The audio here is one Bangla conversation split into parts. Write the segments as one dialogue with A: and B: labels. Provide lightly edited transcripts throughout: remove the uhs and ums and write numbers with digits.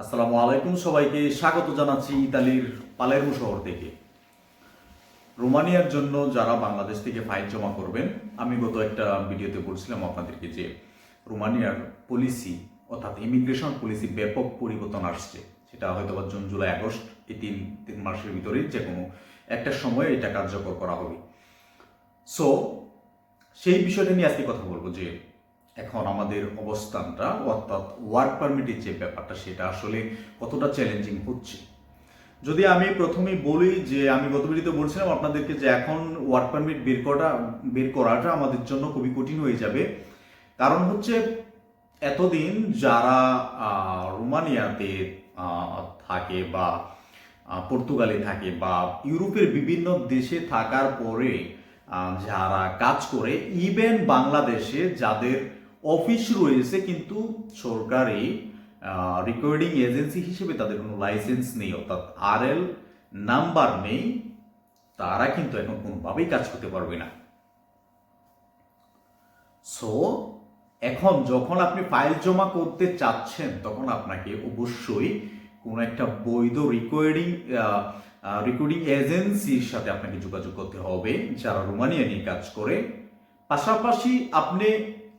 A: আসসালামু আলাইকুম, সবাইকে স্বাগত জানাচ্ছি ইতালির পালেরমো শহর থেকে। রোমানিয়ার জন্য যারা বাংলাদেশ থেকে ফাইল জমা করবেন, আমি গত একটা ভিডিওতে বলছিলাম আপনাদেরকে যে রোমানিয়ার পলিসি অর্থাৎ ইমিগ্রেশন পলিসি ব্যাপক পরিবর্তন আসছে। সেটা হয়তো বা জুন, জুলাই, আগস্ট এই তিন মাসের ভিতরে যে কোনো একটা সময়ে এটা কার্যকর করা হবে। সো সেই বিষয়টা নিয়ে আজকে কথা বলবো যে এখন আমাদের অবস্থানটা অর্থাৎ ওয়ার্ক পারমিটের যে ব্যাপারটা সেটা আসলে কতটা চ্যালেঞ্জিং হচ্ছে। যদি আমি প্রথমেই বলি যে আমি গত ভিডিওতে বলছিলাম আপনাদেরকে যে এখন ওয়ার্ক পারমিট বের করাটা আমাদের জন্য খুবই কঠিন হয়ে যাবে। কারণ হচ্ছে এতদিন যারা রোমানিয়াতে থাকে বা পর্তুগালে থাকে বা ইউরোপের বিভিন্ন দেশে থাকার পরে যারা কাজ করে, ইভেন বাংলাদেশে যাদের অফিস রয়েছে কিন্তু সরকারি রেকর্ডিং এজেন্সি হিসেবে তাদের কোনো লাইসেন্স নেই অর্থাৎ আরএল নাম্বার নেই, তারা কিন্তু এখন কোনোভাবেই কাজ করতে পারবে না। সো এখন যখন আপনি ফাইল জমা করতে চাচ্ছেন তখন আপনাকে অবশ্যই কোনো একটা বৈধ রেকর্ডিং এজেন্সির সাথে আপনাকে যোগাযোগ করতে হবে যারা রোমানিয়া নিয়ে কাজ করে। পাশাপাশি আপনি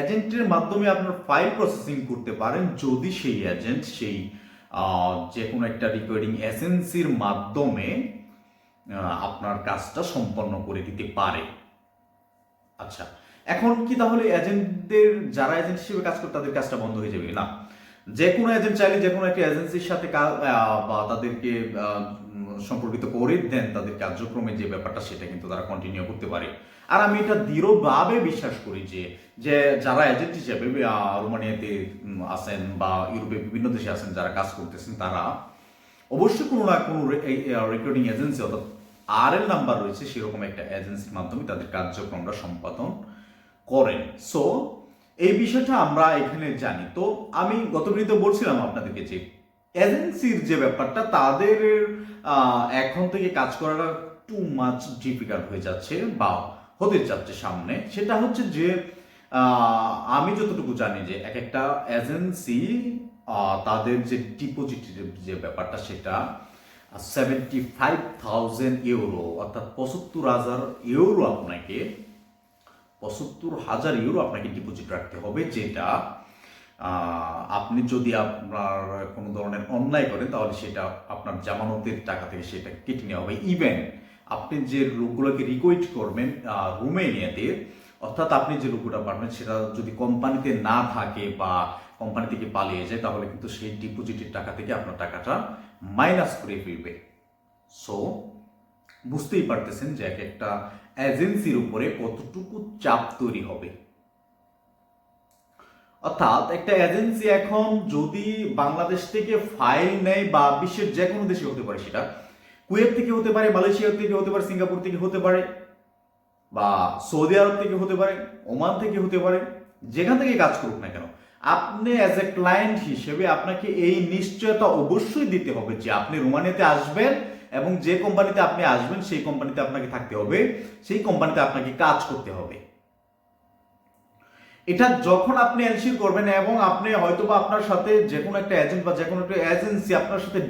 A: এজেন্টের মাধ্যমে আপনার ফাইল প্রসেসিং করতে পারেন যদি সেই এজেন্ট সেই যে কোনো একটা রেকর্ডিং এজেন্সির মাধ্যমে আপনার কাজটা সম্পন্ন করে দিতে পারে। আচ্ছা, এখন কি তাহলে এজেন্টদের যারা এজেন্ট হিসেবে কাজ করে তাদের কাজটা বন্ধ হয়ে যাবে? না, যে কোনো এজেন্ট চাইলে যে কোনো একটা এজেন্সির সাথে বা তাদেরকে সম্পর্কিত করে দেন তাদের কার্যক্রমে যে ব্যাপারটা সেটা কিন্তু তারা কন্টিনিউ করতে পারে। আর আমি এটা দৃঢ়ভাবে বিশ্বাস করি যে যে যারা এজেন্ট হিসেবে রোমানিয়াতে আছেন বা ইউরোপের বিভিন্ন দেশে আছেন যারা কাজ করতেছেন তারা অবশ্যই কোনো না কোনো রেকর্ডিং এজেন্সি অর্থাৎ আরএল নাম্বার রয়েছে সেরকম একটা এজেন্সির মাধ্যমে তাদের কার্যক্রমটা সম্পাদন করেন। সো এই বিষয়টা আমরা এখানে জানি। তো আমি গত ভিডিওতে বলছিলাম আপনাদেরকে যে এজেন্সির যে ব্যাপারটা তাদের এখন থেকে কাজ করাটা টু মাচ ডিফিকাল্ট হয়ে যাচ্ছে বা হতে যাচ্ছে সামনে। সেটা হচ্ছে যে আমি যতটুকু জানি যে এক একটা এজেন্সি তাদের যে ডিপোজিটের যে ব্যাপারটা সেটা 75,000 ইউরো অর্থাৎ 75,000 ইউরো আপনাকে 75,000 ইউরো আপনাকে ডিপোজিট রাখতে হবে, যেটা আপনি যদি আপনার কোনো ধরনের অন্যায় করেন তাহলে সেটা আপনার জামানতের টাকা থেকে সেটা কেটে নেওয়া হবে। ইভেন আপনি যে লোকগুলোকে রিকোয়েস্ট করবেন রোমানিয়াতে, অর্থাৎ আপনি যে লোকটা পাঠাবেন সেটা যদি কোম্পানিতে না থাকে বা কোম্পানি থেকে পালিয়ে যায় তাহলে কিন্তু সেই ডিপোজিটের টাকা থেকে আপনার টাকাটা মাইনাস করে ফেলবে। সো বুঝতেই পারতেছেন যে এক একটা এজেন্সির উপরে কতটুকু চাপ তৈরি হবে। অর্থাৎ একটা এজেন্সি এখন যদি বাংলাদেশ থেকে ফাইল নেয় বা বিশ্বের যে কোনো দেশে হতে পারে, সেটা কুয়েত থেকে হতে পারে, মালয়েশিয়া থেকে হতে পারে, সিঙ্গাপুর থেকে হতে পারে বা সৌদি আরব থেকে হতে পারে, ওমান থেকে হতে পারে, যেখান থেকে কাজ করুক না কেন, আপনি অ্যাজ এ ক্লায়েন্ট হিসেবে আপনাকে এই নিশ্চয়তা অবশ্যই দিতে হবে যে আপনি রোমানিয়াতে আসবেন এবং যে কোম্পানিতে আপনি আসবেন সেই কোম্পানিতে আপনাকে থাকতে হবে, সেই কোম্পানিতে আপনাকে কাজ করতে হবে। এটা যখন আপনি এনশিওর করবেন এবং আপনি হয়তোবা আপনার সাথে যে কোনো একটা এজেন্ট বা যে কোনো একটা এজেন্সি আপনার সাথে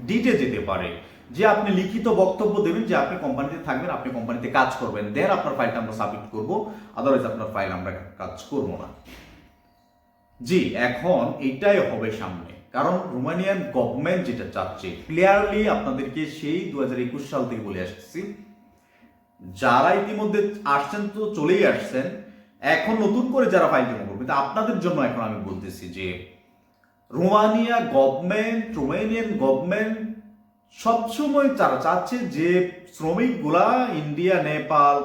A: ডিটে যেতে পারে যে আপনি লিখিত বক্তব্য দেবেন যে আপনি কোম্পানিতে থাকবেন, আপনি কোম্পানিতে কাজ করবেন, দেন আপনার ফাইলটা আমরা সাবমিট করবো, আদারওয়াইজ আপনার ফাইল আমরা কাজ করবো না। জি, এখন এটাই হবে সামনে, কারণ রোমানিয়ান গভর্নমেন্ট যেটা চাচ্ছে ক্লিয়ারলি আপনাদেরকে সেই 2021 সাল থেকে বলে আসছি, যারা ইতিমধ্যে আসছেন তো চলেই আসছেন, এখন নতুন করে যারা ফাইল জমা করবে আপনাদের জন্য এখন আমি বলতেছি যে রোমানিয়ান গভর্নমেন্ট সবসময় তারা চাচ্ছে যে শ্রমিকগুলা ইন্ডিয়া, নেপাল,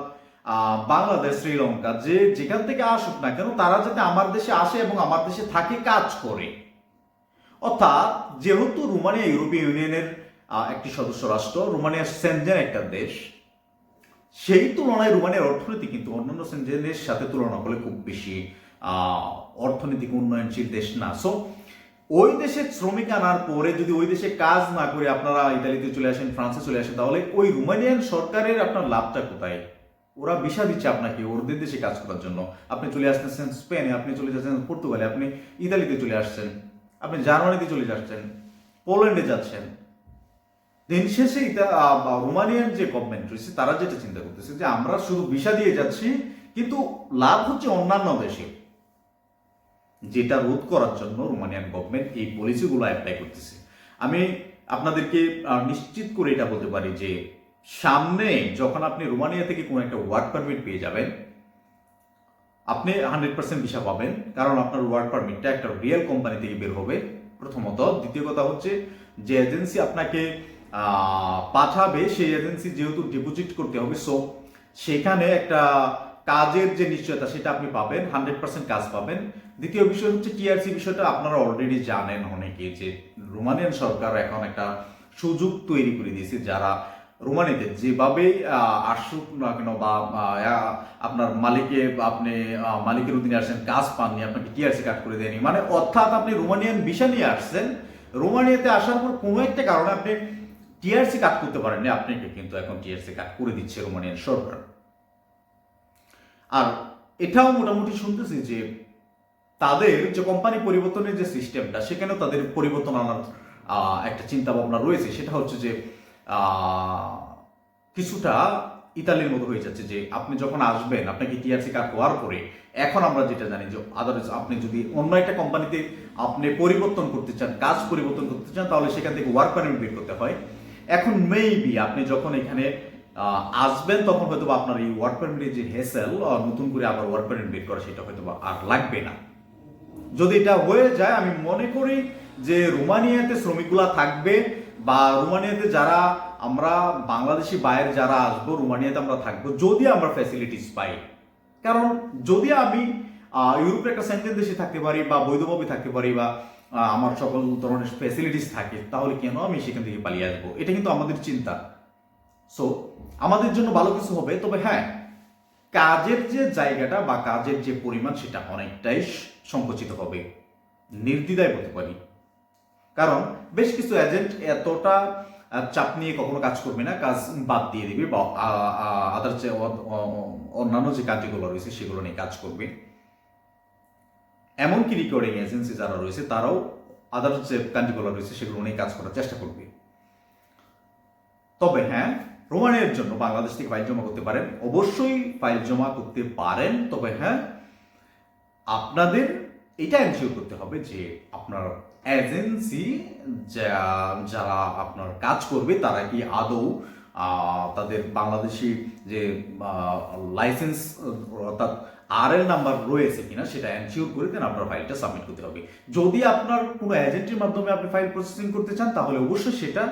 A: বাংলাদেশ, শ্রীলঙ্কা যেখান থেকে আসুক না কেন তারা যাতে আমার দেশে আসে এবং আমার দেশে থাকে, কাজ করে। অর্থাৎ যেহেতু রোমানিয়া ইউরোপীয় ইউনিয়নের একটি সদস্য রাষ্ট্র, রোমানিয়া সেনজেন একটা দেশ, সেই তুলনায় রোমানিয়ার অর্থনীতি কিন্তু অন্যান্য সেনজেনের সাথে তুলনা করলে খুব বেশি অর্থনৈতিক উন্নয়নশীল দেশ না। সো ওই দেশে শ্রমিক আনার পরে যদি ওই দেশে কাজ না করে আপনারা ইতালিতে চলে আসেন, ফ্রান্সে চলে আসেন, তাহলে ওই রোমানিয়ান সরকারের আপনার লাভটা কোথায়? ওরা ভিসা দিচ্ছে আপনাকে ওদের দেশে কাজ করার জন্য, আপনি চলে আসতেছেন স্পেনে, আপনি চলে যাচ্ছেন পর্তুগালে, আপনি ইতালিতে চলে আসছেন, আপনি জার্মানিতে চলে যাচ্ছেন, পোল্যান্ডে যাচ্ছেন, দিন শেষে রোমানিয়ান যে গভর্নমেন্ট রয়েছে তারা যেটা চিন্তা করতেছে যে আমরা শুধু ভিসা দিয়ে যাচ্ছি, কিন্তু লাভ হচ্ছে অন্যান্য দেশে, যেটা রোধ করার জন্য রোমানিয়ান গভর্নমেন্ট এই পলিসিগুলো অ্যাপ্লাই করতেছে। আমি আপনাদেরকে নিশ্চিত করে এটা বলতে পারি যে সামনে যখন আপনি রোমানিয়া থেকে কোনো একটা ওয়ার্ক পারমিট পেয়ে যাবেন, আপনি 100% ভিসা পাবেন, কারণ আপনার ওয়ার্ক পারমিটটা একটা রিয়েল কোম্পানি থেকে বের হবে প্রথমত। দ্বিতীয় কথা হচ্ছে যে এজেন্সি আপনাকে পাঠাবে, সেই এজেন্সি যেহেতু ডিপোজিট করতে হবে, সো সেখানে একটা কাজের যে নিশ্চয়তা সেটা আপনি পাবেন, 100% কাজ পাবেন। দ্বিতীয় বিষয় হচ্ছে টিআরসি বিষয়টা আপনারা অলরেডি জানেন অনেকে, যে রোমানিয়ান সরকার এখন একটা সুযোগ তৈরি করে দিয়েছে, যারা রোমানিতে যেভাবে আসুক না কেন বা আপনার মালিকের অধীনে আসছেন, কাজ পাননি, আপনাকে টিআরসি কাট করে দেয়নি, মানে অর্থাৎ আপনি রোমানিয়ান ভিসা নিয়ে আসছেন, রোমানিয়াতে আসার পর কোনো একটা কারণে আপনি টিআরসি কাট করতে পারেননি, আপনাকে কিন্তু এখন টিআরসি কাট করে দিচ্ছে রোমানিয়ান সরকার। আর এটাও মোটামুটি শুনতেছি যে তাদের যে কোম্পানি পরিবর্তনের যে সিস্টেমটা, সেখানেও তাদের পরিবর্তন আনার একটা চিন্তা ভাবনা রয়েছে। সেটা হচ্ছে যে কিছুটা ইতালির মতো হয়ে যাচ্ছে, যে আপনি যখন আসবেন আপনাকে টিআরসি কার্ড হওয়ার পরে, এখন আমরা যেটা জানি যে আদারওয়াইজ আপনি যদি অন্য একটা কোম্পানিতে আপনি পরিবর্তন করতে চান, কাজ পরিবর্তন করতে চান, তাহলে সেখান থেকে ওয়ার্ক পারমিট বের করতে হয়। এখন মেবি আপনি যখন এখানে আসবেন তখন হয়তো আপনার এই ওয়ার্ক পারমিটের যে হেসেল, নতুন করে আবার ওয়ার্ক পারমিট বের করা, সেটা হয়তো আর লাগবে না। যদি এটা হয়ে যায়, আমি মনে করি যে রোমানিয়াতে শ্রমিকগুলা থাকবে, বা রোমানিয়াতে যারা আমরা বাংলাদেশি বাইরে যারা আসবো, রোমানিয়াতে আমরা থাকবো যদি আমরা ফ্যাসিলিটিস পাই। কারণ যদি আমি ইউরোপের একটা সেন্ট্রাল দেশে থাকতে পারি, বা বৈধভাবে থাকতে পারি, বা আমার সকল ধরনের ফ্যাসিলিটিস থাকে, তাহলে কেন আমি সেখান থেকে পালিয়ে আসবো? এটা কিন্তু আমাদের চিন্তা। সো আমাদের জন্য ভালো কিছু হবে। তবে হ্যাঁ, কাজের যে জায়গাটা বা কাজের যে পরিমাণ, সেটা অনেকটাই সংকুচিত হবে, নির্দ্বিধায় বলতে পারি। কারণ বেশ কিছু এজেন্ট এতটা চাপ নিয়ে কখনো কাজ করবে না, কাজ বাদ দিয়ে দিবে, বা আদার যে অন্যান্য যে কাজগুলো রয়েছে সেগুলো নিয়ে কাজ করবে। এমনকি রেকর্ডিং এজেন্সি যারা রয়েছে তারাও আদার যে কাজগুলো রয়েছে সেগুলো নিয়ে কাজ করার চেষ্টা করবে। তবে হ্যাঁ, রোমানিয়ার জন্য বাংলাদেশ থেকে ফাইল জমা করতে পারেন, অবশ্যই ফাইল জমা করতে পারেন। তবে হ্যাঁ, আপনাদের এটা এনশিওর করতে হবে যে আপনার এজেন্সি যারা আপনার কাজ করবে তারা কি আদৌ তাদের বাংলাদেশি যে লাইসেন্স অর্থাৎ আরএল নাম্বার রয়েছে কিনা, সেটা এনশিওর করে দেন আপনার ফাইলটা সাবমিট করতে হবে। যদি আপনার কোনো এজেন্টের মাধ্যমে আপনি ফাইল প্রসেসিং করতে চান, তাহলে অবশ্যই সেটা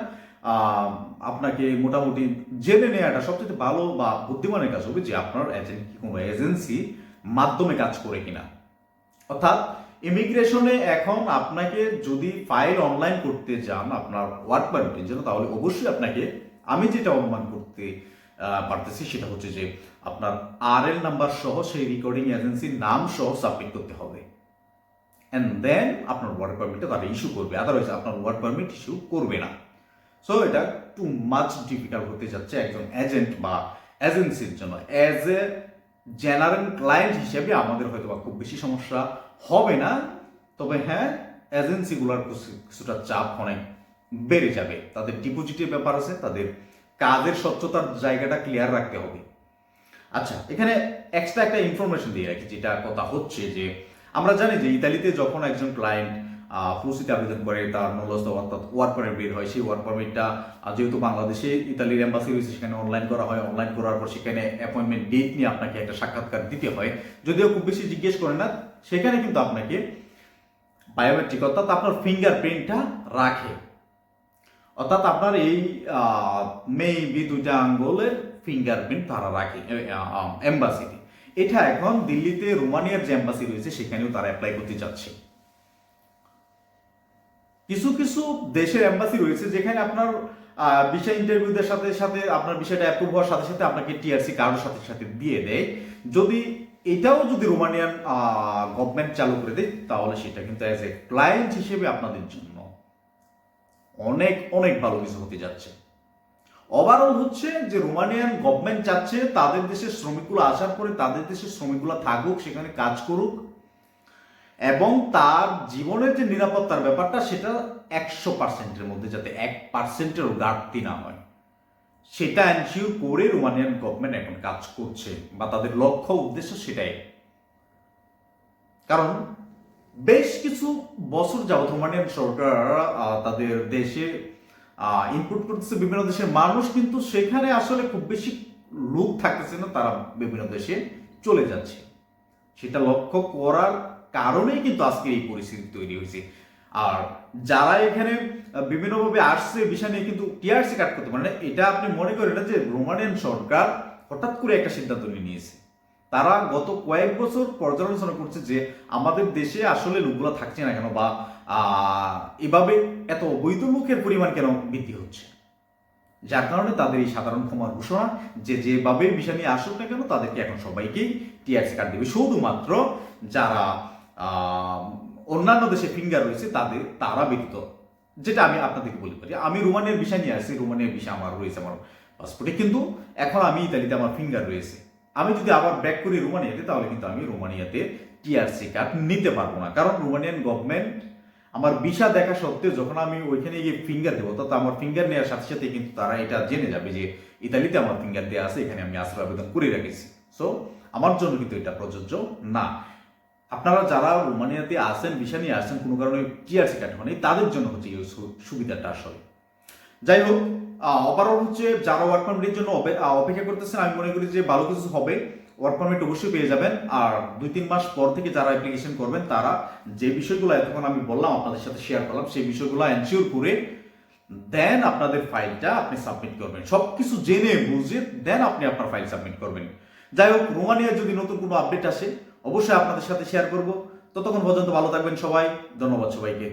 A: আপনাকে মোটামুটি জেনে নেওয়াটা সবচেয়ে ভালো বা বুদ্ধিমানের কাজ হবে, যে আপনার এজেন্ট কি কোনো এজেন্সি মাধ্যমে কাজ করে কিনা। অর্থাৎ ইমিগ্রেশনে এখন আপনাকে যদি ফাইল অনলাইন করতে যান আপনার ওয়ার্ক পারমিটের জন্য, তাহলে অবশ্যই আপনাকে, আমি যেটা অনুমান করতে পারতেছি সেটা হচ্ছে যে আপনার আরএল নাম্বার সহ সেই রেকর্ডিং এজেন্সির নাম সহ সাবমিট করতে হবে, অ্যান্ড দেন আপনার ওয়ার্ক পারমিটটা তারা ইস্যু করবে, আদারওয়াইজ আপনার ওয়ার্ক পারমিট ইস্যু করবে না। সো এটা টু মাচ ডিফিকাল্ট হতে যাচ্ছে একজন এজেন্ট বা এজেন্সির জন্য। অ্যাজ এ জেনারেল ক্লায়েন্ট হিসেবে আমাদের হয়তো বা খুব বেশি সমস্যা হবে না। তবে হ্যাঁ, এজেন্সিগুলোর কিছুটা চাপ অনেক বেড়ে যাবে, তাদের ডিপোজিটের ব্যাপার আছে, তাদের কাজের স্বচ্ছতার জায়গাটা ক্লিয়ার রাখতে হবে। আচ্ছা, এখানে এক্সট্রা একটা ইনফরমেশন দিয়ে রাখি, যেটা কথা হচ্ছে যে আমরা জানি যে ইতালিতে যখন একজন ক্লায়েন্ট ফ্লুসিতে আবেদন করে, তার নলস্ত অর্থাৎ ওয়ার্ক পারমিট বের হয়, সেই ওয়ার্ক পারমিটটা যেহেতু বাংলাদেশে ইতালির এম্বাসি রয়েছে সেখানে অনলাইন করা হয়, অনলাইন করার পর সেখানে অ্যাপয়েন্টমেন্ট ডেট নিয়ে আপনাকে একটা সাক্ষাৎকার দিতে হয়। যদিও খুব বেশি জিজ্ঞেস করে না, সেখানে কিন্তু আপনাকে বায়োমেট্রিক অর্থাৎ আপনার ফিঙ্গারপ্রিন্টটা রাখে, অর্থাৎ আপনার এই মেবি 2টা আঙ্গুলের ফিঙ্গারপ্রিন্ট তারা রাখে এম্বাসিতে। এটা এখন দিল্লিতে রোমানিয়ার যে এম্বাসি রয়েছে সেখানেও তারা অ্যাপ্লাই করতে যাচ্ছে। কিছু কিছু দেশের এম্বাসি রয়েছে যেখানে আপনার ভিসা ইন্টারভিউদের সাথে সাথে আপনার বিষয়টা অ্যাপ্রুভ হওয়ার সাথে সাথে আপনাকে টিআরসি কার্ডের সাথে সাথে দিয়ে দেয়। যদি এটাও যদি রোমানিয়ান গভর্নমেন্ট চালু করে দেয়, তাহলে সেটা কিন্তু অ্যাজ এ ক্লায়েন্ট হিসেবে আপনাদের জন্য অনেক অনেক ভালো কিছু হতে যাচ্ছে। ওভারঅল হচ্ছে যে রোমানিয়ান গভর্নমেন্ট চাচ্ছে তাদের দেশের শ্রমিকগুলো আসার পরে তাদের দেশের শ্রমিকগুলো থাকুক, সেখানে কাজ করুক, এবং তার জীবনের যে নিরাপত্তার ব্যাপারটা সেটা 100%-এর মধ্যে যাতে 1%-এরও ঘাটতি না হয় সেটা এনশিওর করে রোমানিয়ান গভর্নমেন্ট এখন কাজ করছে বা তাদের লক্ষ্য উদ্দেশ্য সেটাই। কারণ বেশ কিছু বছর যাবত রোমানিয়ান সরকার তাদের দেশে ইনপুট করতেছে বিভিন্ন দেশের মানুষ, কিন্তু সেখানে আসলে খুব বেশি লোক থাকতেছে না, তারা বিভিন্ন দেশে চলে যাচ্ছে। সেটা লক্ষ্য করার কারণেই কিন্তু আজকে এই পরিস্থিতি তৈরি হয়েছে। আর যারা এখানে বিভিন্নভাবে আসছে বিষয় নিয়ে কিন্তু টিআরসি কাট করতে পারে না, এটা আপনি মনে করেন না যে রোমানিয়ান সরকার হঠাৎ করে একটা সিদ্ধান্ত নিয়েছে। তারা গত কয়েক বছর পর্যালোচনা করছে যে আমাদের দেশে আসলে লোকগুলো থাকছে না কেন, বা এভাবে এত অবৈধ লোকের পরিমাণ কেন বৃদ্ধি হচ্ছে, যার কারণে তাদের এই সাধারণ ক্ষমার ঘোষণা যে যেভাবে বিষয় নিয়ে আসুক না কেন তাদেরকে এখন সবাইকেই টিআরসি কার্ড দেবে, শুধুমাত্র যারা অন্যান্য দেশে ফিঙ্গার রয়েছে তারা ব্যতীত। যেটা আমি আপনাদেরকে বলতে পারি, আমি রোমানিয়ার ভিসা নিয়ে আসছি, রোমানিয়ার ভিসা আমার রয়েছে আমার পাসপোর্টে, কিন্তু এখন আমি ইতালিতে আমার ফিঙ্গার রয়েছে। আমি যদি আবার ব্যাক করি রোমানিয়াতে, তাহলে কিন্তু আমি রোমানিয়াতে টিআরসি কার্ড নিতে পারবো না, কারণ রোমানিয়ান গভর্নমেন্ট আমার ভিসা দেখা সত্ত্বেও যখন আমি ওইখানে গিয়ে ফিঙ্গার দেবো, তো আমার ফিঙ্গার নেওয়ার সাথে সাথে কিন্তু তারা এটা জেনে যাবে যে ইতালিতে আমার ফিঙ্গার দেওয়া আছে, এখানে আমি আশ্রয় আবেদন করে রেখেছি। সো আমার জন্য কিন্তু এটা প্রযোজ্য না। আপনারা যারা রোমানিয়াতে আসেন, ভিসা নিয়ে আসেন, কোনো কারণে টিআরসি কার্ড হয়নি, তাদের জন্য হচ্ছে এই সুবিধাটা আসলে। যাই হোক, ওভারঅল হচ্ছে যারা ওয়ার্ক পারমিটের জন্য অপেক্ষা করতেছেন, আমি মনে করি যে ভালো কিছু হবে, ওয়ার্ক পারমিট অবশ্যই পেয়ে যাবেন। আর 2-3 মাস পর থেকে যারা অ্যাপ্লিকেশন করবেন, তারা যে বিষয়গুলো এতক্ষণ আমি বললাম, আপনাদের সাথে শেয়ার করলাম, সেই বিষয়গুলো এনশিওর করে দেন আপনাদের ফাইলটা আপনি সাবমিট করবেন। সবকিছু জেনে বুঝে দেন আপনি আপনার ফাইল সাবমিট করবেন। যাই হোক, রোমানিয়ার যদি নতুন কোনো আপডেট আসে অবশ্যই আপনাদের সাথে শেয়ার করব। ততক্ষণ পর্যন্ত ভালো থাকবেন সবাই। ধন্যবাদ সবাইকে।